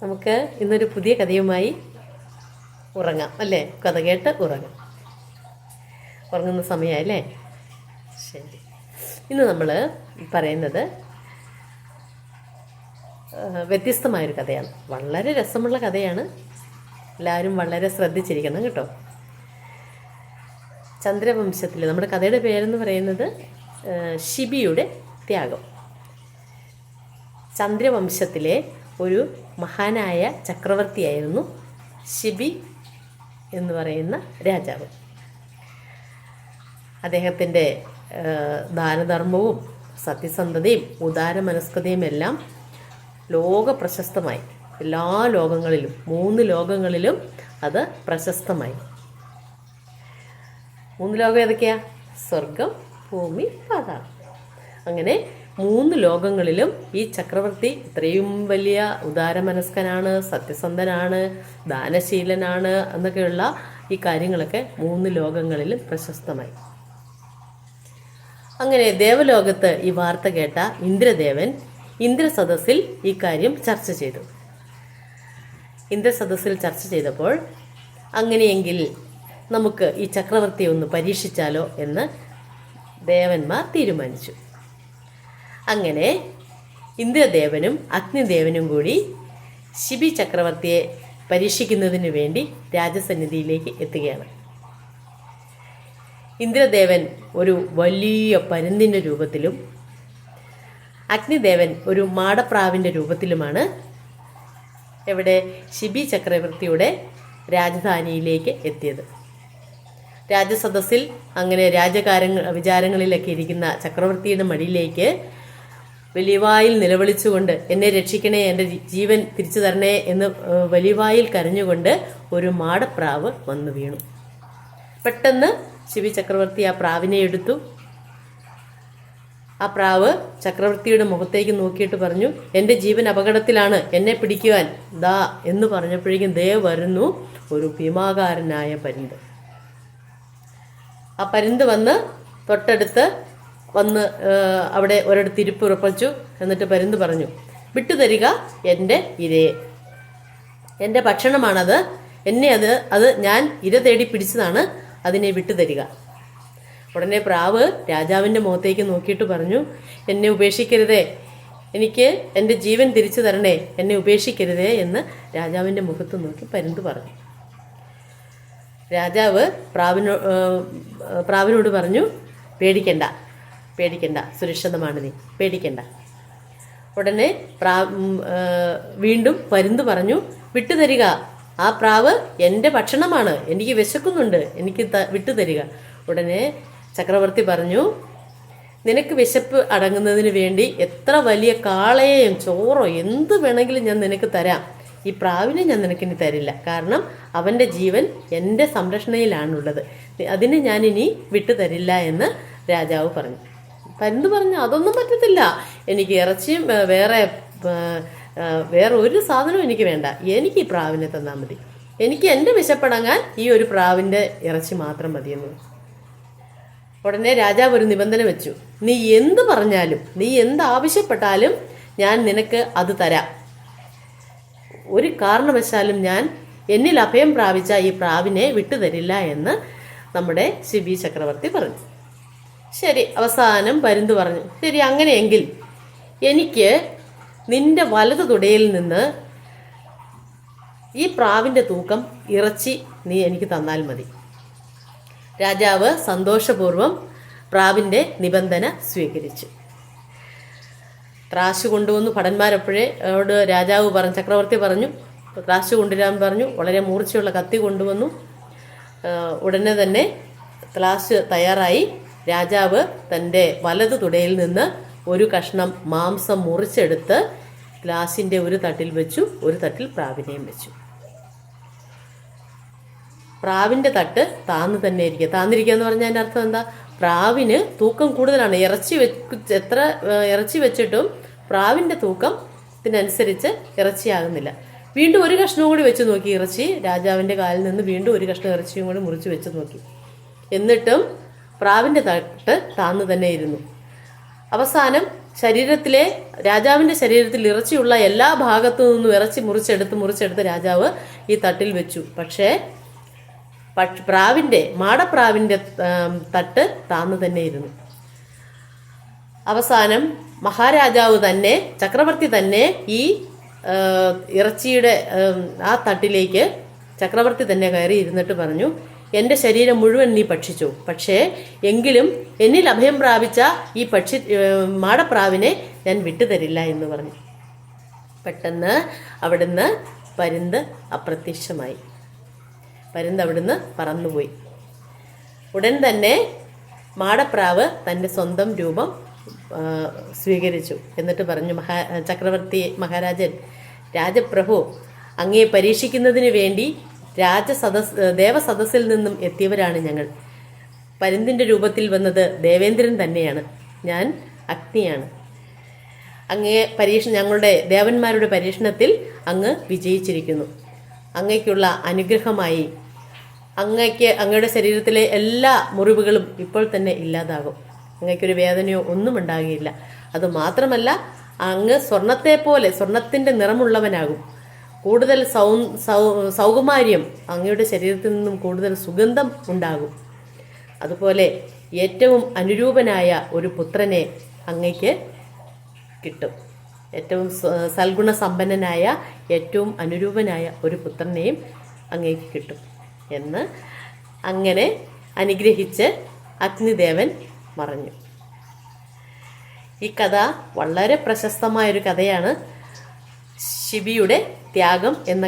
നമുക്ക് ഇന്നൊരു പുതിയ കഥയുമായി ഉറങ്ങാം അല്ലേ? കഥ കേട്ട് ഉറങ്ങാം. ഉറങ്ങുന്ന സമയമായല്ലേ? ശരി. ഇന്ന് നമ്മൾ പറയുന്നത് വ്യത്യസ്തമായൊരു കഥയാണ്. വളരെ രസമുള്ള കഥയാണ്. എല്ലാവരും വളരെ ശ്രദ്ധിച്ചിരിക്കണം കേട്ടോ. ചന്ദ്രവംശത്തിൽ നമ്മുടെ കഥയുടെ പേരെന്ന് പറയുന്നത് ശിബിയുടെ ത്യാഗം. ചന്ദ്രവംശത്തിലെ ഒരു മഹാനായ ചക്രവർത്തിയായിരുന്നു ശിബി എന്ന് പറയുന്ന രാജാവ്. അദ്ദേഹത്തിൻ്റെ ദാനധർമ്മവും സത്യസന്ധതയും ഉദാരമനസ്കതയും എല്ലാം ലോക പ്രശസ്തമായി. എല്ലാ ലോകങ്ങളിലും 3 ലോകങ്ങളിലും അത് പ്രശസ്തമായി. 3 ലോകം ഏതൊക്കെയാ? സ്വർഗം, ഭൂമി, പാതാളം. അങ്ങനെ 3 ലോകങ്ങളിലും ഈ ചക്രവർത്തി ഇത്രയും വലിയ ഉദാരമനസ്കനാണ്, സത്യസന്ധനാണ്, ദാനശീലനാണ് എന്നൊക്കെയുള്ള ഈ കാര്യങ്ങളൊക്കെ 3 ലോകങ്ങളിലും പ്രശസ്തമായി. അങ്ങനെ ദേവലോകത്ത് ഈ വാർത്ത കേട്ട ഇന്ദ്രദേവൻ ഇന്ദ്രസദസ്സിൽ ഈ കാര്യം ചർച്ച ചെയ്തു. ഇന്ദ്രസദസ്സിൽ ചർച്ച ചെയ്തപ്പോൾ അങ്ങനെയെങ്കിൽ നമുക്ക് ഈ ചക്രവർത്തിയെ ഒന്ന് പരീക്ഷിച്ചാലോ എന്ന് ദേവന്മാർ തീരുമാനിച്ചു. അങ്ങനെ ഇന്ദ്രദേവനും അഗ്നിദേവനും കൂടി ശിബി ചക്രവർത്തിയെ പരീക്ഷിക്കുന്നതിന് വേണ്ടി രാജസന്നിധിയിലേക്ക് എത്തുകയാണ്. ഇന്ദ്രദേവൻ ഒരു വലിയ പരുന്തിൻ്റെ രൂപത്തിലും അഗ്നിദേവൻ ഒരു മാടപ്രാവിൻ്റെ രൂപത്തിലുമാണ് ഇവിടെ ശിബി ചക്രവർത്തിയുടെ രാജധാനിയിലേക്ക് എത്തിയത്. രാജസദസ്സിൽ അങ്ങനെ വിചാരങ്ങളിലൊക്കെ ഇരിക്കുന്ന ചക്രവർത്തിയുടെ മടിയിലേക്ക് വലിയവായിൽ നിലവിളിച്ചുകൊണ്ട് എന്നെ രക്ഷിക്കണേ, എൻ്റെ ജീവൻ തിരിച്ചു തരണേ എന്ന് വലിയവായിൽ കരഞ്ഞുകൊണ്ട് ഒരു മാടപ്രാവ് വന്നു വീണു. പെട്ടെന്ന് ശിബി ചക്രവർത്തി ആ പ്രാവിനെ എടുത്തു. ആ പ്രാവ് ചക്രവർത്തിയുടെ മുഖത്തേക്ക് നോക്കിയിട്ട് പറഞ്ഞു, എൻ്റെ ജീവൻ അപകടത്തിലാണ്, എന്നെ പിടിക്കുവാൻ ദാ എന്ന് പറഞ്ഞപ്പോഴേക്കും ദേ വരുന്നു ഒരു ഭീമാകാരനായ പരുന്ത്. ആ പരുന്ത് വന്ന് തൊട്ടടുത്ത് വന്ന് അവിടെ ഒരിടത്ത് ഇരിപ്പുറപ്പിച്ചു. എന്നിട്ട് പരുന്ത് പറഞ്ഞു, വിട്ടുതരിക എൻ്റെ ഇരയെ, എൻ്റെ ഭക്ഷണമാണത്, എന്നെ അത് ഞാൻ ഇര തേടി പിടിച്ചതാണ്, അതിനെ വിട്ടുതരിക. ഉടനെ പ്രാവ് രാജാവിൻ്റെ മുഖത്തേക്ക് നോക്കിയിട്ട് പറഞ്ഞു, എന്നെ ഉപേക്ഷിക്കരുതേ, എനിക്ക് എൻ്റെ ജീവൻ തിരിച്ചു തരണേ, എന്നെ ഉപേക്ഷിക്കരുതേ എന്ന് രാജാവിൻ്റെ മുഖത്ത് നോക്കി പരുന്ത് പറഞ്ഞു. രാജാവ് പ്രാവിനോട് പറഞ്ഞു, പേടിക്കണ്ട, സുരക്ഷിതമാണ് നീ, പേടിക്കണ്ട. ഉടനെ വീണ്ടും പരുന്ത് പറഞ്ഞു, വിട്ടുതരിക, ആ പ്രാവ് എൻ്റെ ഭക്ഷണമാണ്, എനിക്ക് വിശക്കുന്നുണ്ട്, എനിക്ക് വിട്ടുതരിക. ഉടനെ ചക്രവർത്തി പറഞ്ഞു, നിനക്ക് വിശപ്പ് അടങ്ങുന്നതിന് വേണ്ടി എത്ര വലിയ കാളയെയും ചോറോ എന്ത് വേണമെങ്കിലും ഞാൻ നിനക്ക് തരാം, ഈ പ്രാവിനെ ഞാൻ നിനക്കിനി തരില്ല, കാരണം അവൻ്റെ ജീവൻ എൻ്റെ സംരക്ഷണയിലാണുള്ളത്, അതിനെ ഞാനിനി വിട്ടുതരില്ല എന്ന് രാജാവ് പറഞ്ഞു. പരുന്ത് പറഞ്ഞു, അതൊന്നും പറ്റത്തില്ല, എനിക്ക് ഇറച്ചിയും വേറെ ഒരു സാധനവും എനിക്ക് വേണ്ട, എനിക്ക് ഈ പ്രാവിനെ തന്നാൽ മതി, എനിക്ക് എൻ്റെ വിശപ്പടങ്ങാൻ ഈ ഒരു പ്രാവിൻ്റെ ഇറച്ചി മാത്രം മതിയെന്ന്. ഉടനെ രാജാവ് ഒരു നിബന്ധന വെച്ചു, നീ എന്ത് പറഞ്ഞാലും, നീ എന്ത് ആവശ്യപ്പെട്ടാലും ഞാൻ നിനക്ക് അത് തരാം, ഒരു കാരണവശാലും ഞാൻ എന്നിൽ അഭയം പ്രാപിച്ച ഈ പ്രാവിനെ വിട്ടുതരില്ല എന്ന് നമ്മുടെ ശിബി ചക്രവർത്തി പറഞ്ഞു. ശരി, അവസാനം പരുന്ത് പറഞ്ഞു, ശരി, അങ്ങനെയെങ്കിൽ എനിക്ക് നിന്റെ വലതു തുടയിൽ നിന്ന് ഈ പ്രാവിൻ്റെ തൂക്കം ഇറച്ചി നീ എനിക്ക് തന്നാൽ മതി. രാജാവ് സന്തോഷപൂർവ്വം പ്രാവിൻ്റെ നിബന്ധന സ്വീകരിച്ചു. ത്രാശ് കൊണ്ടുവന്നു ഭടന്മാരപ്പോഴേ രാജാവ് പറഞ്ഞു, ചക്രവർത്തി പറഞ്ഞു, ത്രാശ് കൊണ്ടുവരാൻ പറഞ്ഞു. വളരെ മൂർച്ചയുള്ള കത്തി കൊണ്ടുവന്നു. ഉടനെ തന്നെ ത്രാശ് തയ്യാറായി. രാജാവ് തൻ്റെ വലതു തുടയിൽ നിന്ന് ഒരു കഷ്ണം മാംസം മുറിച്ചെടുത്ത് ഗ്ലാസിൻ്റെ ഒരു തട്ടിൽ വെച്ചു, ഒരു തട്ടിൽ പ്രാവിനെയും വെച്ചു. പ്രാവിൻ്റെ തട്ട് താന്നിരിക്കുക എന്ന് പറഞ്ഞാൽ അതിൻ്റെ അർത്ഥം എന്താ? പ്രാവിന് തൂക്കം കൂടുതലാണ്. എത്ര ഇറച്ചി വെച്ചിട്ടും പ്രാവിൻ്റെ തൂക്കത്തിനനുസരിച്ച് ഇറച്ചിയാകുന്നില്ല. വീണ്ടും ഒരു കഷ്ണവും കൂടി വെച്ച് നോക്കി ഇറച്ചി. രാജാവിൻ്റെ കാലിൽ നിന്ന് വീണ്ടും ഒരു കഷ്ണം ഇറച്ചിയും കൂടി മുറിച്ച് വെച്ച് നോക്കി. എന്നിട്ടും പ്രാവിൻ്റെ തട്ട് താന്നു തന്നെ ഇരുന്നു. അവസാനം രാജാവിൻ്റെ ശരീരത്തിൽ ഇറച്ചിയുള്ള എല്ലാ ഭാഗത്തു നിന്നും ഇറച്ചി മുറിച്ചെടുത്ത് രാജാവ് ഈ തട്ടിൽ വെച്ചു. പക്ഷേ മാടപ്രാവിൻ്റെ തട്ട് താന്നു തന്നെ ഇരുന്നു. അവസാനം മഹാരാജാവ് തന്നെ, ചക്രവർത്തി തന്നെ ഈ ഇറച്ചിയുടെ ആ തട്ടിലേക്ക് ചക്രവർത്തി തന്നെ കയറി ഇരുന്നിട്ട് പറഞ്ഞു, എൻ്റെ ശരീരം മുഴുവൻ നീ ഭക്ഷിച്ചു, പക്ഷേ എങ്കിലും എന്നിൽ അഭയം പ്രാപിച്ച ഈ മാടപ്രാവിനെ ഞാൻ വിട്ടുതരില്ല എന്ന് പറഞ്ഞു. പെട്ടെന്ന് അവിടുന്ന് പരുന്ത് അപ്രത്യക്ഷമായി. പരുന്ത് അവിടുന്ന് പറന്നുപോയി. ഉടൻ തന്നെ മാടപ്രാവ് തൻ്റെ സ്വന്തം രൂപം സ്വീകരിച്ചു. എന്നിട്ട് പറഞ്ഞു, മഹാരാജൻ, രാജപ്രഭു, അങ്ങയെ പരീക്ഷിക്കുന്നതിന് വേണ്ടി ദേവസദസ്സിൽ നിന്നും എത്തിയവരാണ് ഞങ്ങൾ. പരുന്തിൻ്റെ രൂപത്തിൽ വന്നത് ദേവേന്ദ്രൻ തന്നെയാണ്. ഞാൻ അഗ്നിയാണ്. ഞങ്ങളുടെ ദേവന്മാരുടെ പരീക്ഷണത്തിൽ അങ്ങ് വിജയിച്ചിരിക്കുന്നു. അങ്ങയ്ക്കുള്ള അനുഗ്രഹമായി അങ്ങയുടെ ശരീരത്തിലെ എല്ലാ മുറിവുകളും ഇപ്പോൾ തന്നെ ഇല്ലാതാകും. അങ്ങയ്ക്കൊരു വേദനയോ ഒന്നും ഉണ്ടാകുകയില്ല. അതുമാത്രമല്ല, അങ്ങ് സ്വർണത്തിൻ്റെ നിറമുള്ളവനാകും. കൂടുതൽ സൗകുമാര്യം, അങ്ങയുടെ ശരീരത്തിൽ നിന്നും കൂടുതൽ സുഗന്ധം ഉണ്ടാകും. അതുപോലെ ഏറ്റവും അനുരൂപനായ ഒരു പുത്രനെ അങ്ങയ്ക്ക് കിട്ടും. ഏറ്റവും സൽഗുണസമ്പന്നനായ, ഏറ്റവും അനുരൂപനായ ഒരു പുത്രനെയും അങ്ങേക്ക് കിട്ടും എന്ന് അങ്ങനെ അനുഗ്രഹിച്ച് അഗ്നിദേവൻ മറഞ്ഞു. ഈ കഥ വളരെ പ്രശസ്തമായൊരു കഥയാണ്. ശിബിയുടെ ത്യാഗം എന്ന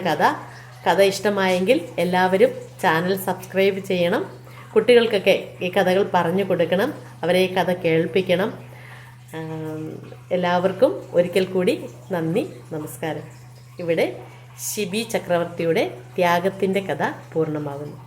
കഥ ഇഷ്ടമായെങ്കിൽ എല്ലാവരും ചാനൽ സബ്സ്ക്രൈബ് ചെയ്യണം. കുട്ടികൾക്കൊക്കെ ഈ കഥകൾ പറഞ്ഞു കൊടുക്കണം, അവരെ ഈ കഥ കേൾപ്പിക്കണം. എല്ലാവർക്കും ഒരിക്കൽ കൂടി നന്ദി, നമസ്കാരം. ഇവിടെ ശിബി ചക്രവർത്തിയുടെ ത്യാഗത്തിൻ്റെ കഥ പൂർണ്ണമാകുന്നു.